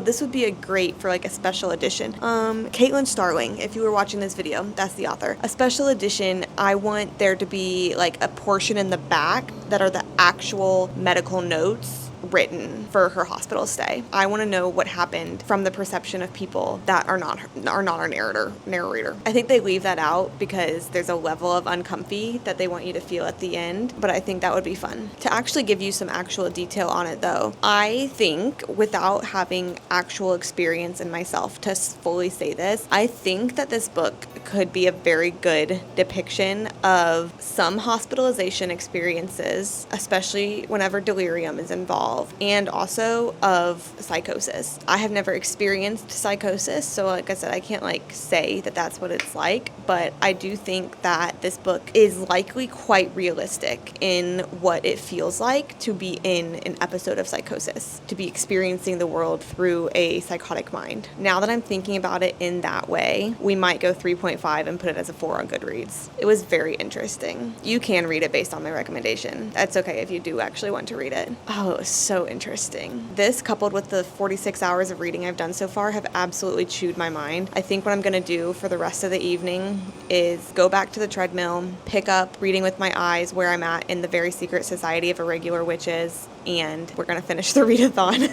this would be a great for like a special edition. Caitlin Starling, if you were watching this video, that's the author. A special edition, I want there to be like a portion in the back that are the actual medical notes written for her hospital stay. I want to know what happened from the perception of people that are not our narrator. I think they leave that out because there's a level of uncomfy that they want you to feel at the end, but I think that would be fun. To actually give you some actual detail on it though, I think without having actual experience in myself to fully say this, I think that this book could be a very good depiction of some hospitalization experiences, especially whenever delirium is involved, and also of psychosis. I have never experienced psychosis, so like I said, I can't like say that that's what it's like, but I do think that this book is likely quite realistic in what it feels like to be in an episode of psychosis, to be experiencing the world through a psychotic mind. Now that I'm thinking about it in that way, we might go 3.5 and put it as a 4 on Goodreads. It was very interesting. You can read it based on my recommendation. That's okay if you do actually want to read it. Oh, it was so interesting. This, coupled with the 46 hours of reading I've done so far, have absolutely chewed my mind. I think what I'm going to do for the rest of the evening is go back to the treadmill, pick up Reading with My Eyes where I'm at in the Very Secret Society of Irregular Witches, and we're going to finish the readathon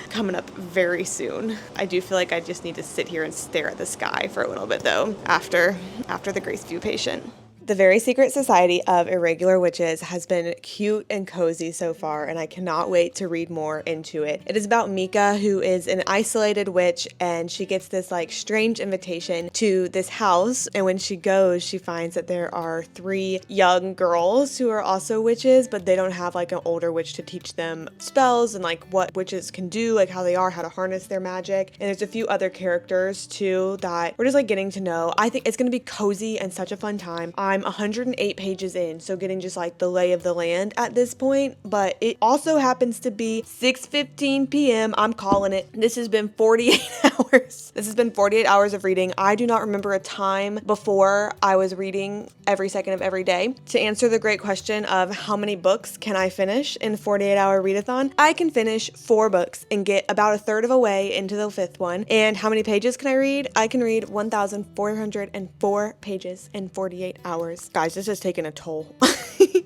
coming up very soon. I do feel like I just need to sit here and stare at the sky for a little bit though after the Graceview Patient. The Very Secret Society of Irregular Witches has been cute and cozy so far, and I cannot wait to read more into it. It is about Mika, who is an isolated witch, and she gets this like strange invitation to this house, and when she goes, she finds that there are 3 young girls who are also witches, but they don't have like an older witch to teach them spells and like what witches can do, like how they are, how to harness their magic. And there's a few other characters too that we're just like getting to know. I think it's gonna be cozy and such a fun time. I'm 108 pages in, so getting just like the lay of the land at this point, but it also happens to be 6:15 p.m. I'm calling it. This has been 48 hours. This has been 48 hours of reading. I do not remember a time before I was reading every second of every day. To answer the great question of how many books can I finish in 48-hour readathon, I can finish 4 books and get about a third of a way into the 5th one. And how many pages can I read? I can read 1,404 pages in 48 hours. Guys, this has taken a toll.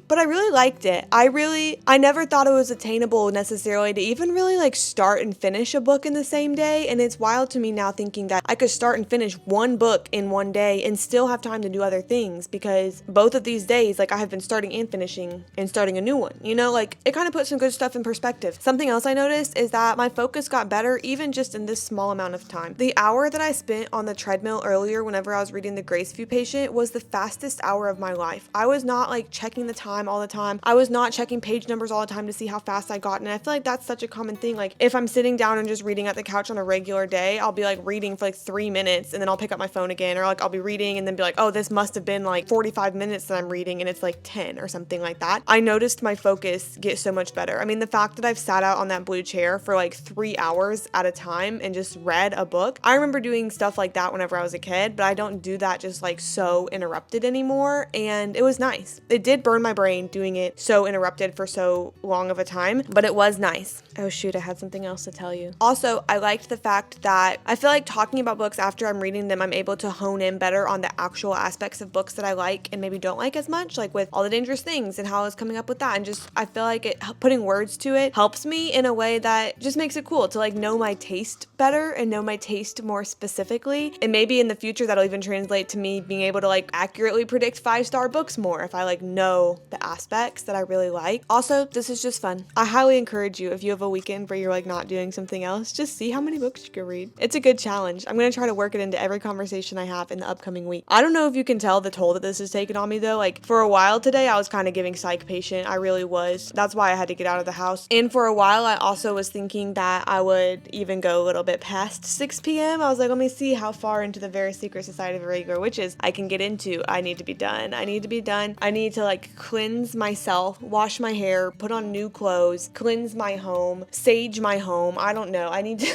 But I really liked it. I never thought it was attainable necessarily to even really like start and finish a book in the same day. And it's wild to me now thinking that I could start and finish 1 book in 1 day and still have time to do other things, because both of these days, like I have been starting and finishing and starting a new one, you know, like it kind of puts some good stuff in perspective. Something else I noticed is that my focus got better even just in this small amount of time. The hour that I spent on the treadmill earlier whenever I was reading the Graceview Patient was the fastest hour of my life. I was not like checking the time all the time. I was not checking page numbers all the time to see how fast I got. And I feel like that's such a common thing. Like if I'm sitting down and just reading at the couch on a regular day, I'll be like reading for like 3 minutes and then I'll pick up my phone again, or like I'll be reading and then be like, oh, this must have been like 45 minutes that I'm reading and it's like 10 or something like that. I noticed my focus get so much better. I mean, the fact that I've sat out on that blue chair for like 3 hours at a time and just read a book. I remember doing stuff like that whenever I was a kid, but I don't do that just like so interrupted anymore. And it was nice. It did burn my brain doing it so interrupted for so long of a time, but it was nice. Oh shoot, I had something else to tell you. Also, I liked the fact that I feel like talking about books after I'm reading them, I'm able to hone in better on the actual aspects of books that I like and maybe don't like as much, like with All the Dangerous Things and how I was coming up with that. And just, I feel like putting words to it helps me in a way that just makes it cool to like know my taste better and know my taste more specifically. And maybe in the future that'll even translate to me being able to like accurately predict 5-star books more if I like know the aspects that I really like. Also, this is just fun. I highly encourage you, if you have a weekend where you're like not doing something else, just see how many books you can read. It's a good challenge. I'm going to try to work it into every conversation I have in the upcoming week. I don't know if you can tell the toll that this has taken on me though. Like for a while today, I was kind of giving psych patient. I really was. That's why I had to get out of the house. And for a while, I also was thinking that I would even go a little bit past 6 p.m. I was like, let me see how far into the Very Secret Society of Irregular Witches I can get into. I need to be done. I need to be done. I need to like cleanse myself, wash my hair, put on new clothes, cleanse my home, sage my home. I don't know. I need to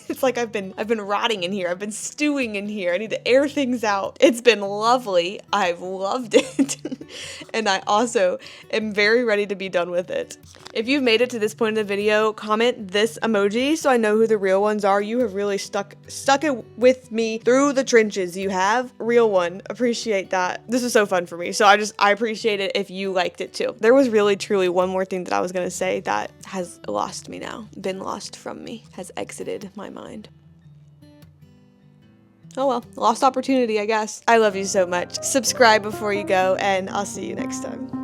It's like I've been rotting in here. I've been stewing in here. I need to air things out. It's been lovely. I've loved it. And I also am very ready to be done with it. If you've made it to this point in the video, comment this emoji so I know who the real ones are. You have really stuck it with me through the trenches. You have. Real one. Appreciate that. This is so fun for me. So I appreciate it if you liked it too. There was really truly one more thing that I was going to say that has lost me now. Been lost from me. Has exited my mind. Oh well, lost opportunity, I guess. I love you so much. Subscribe before you go, and I'll see you next time.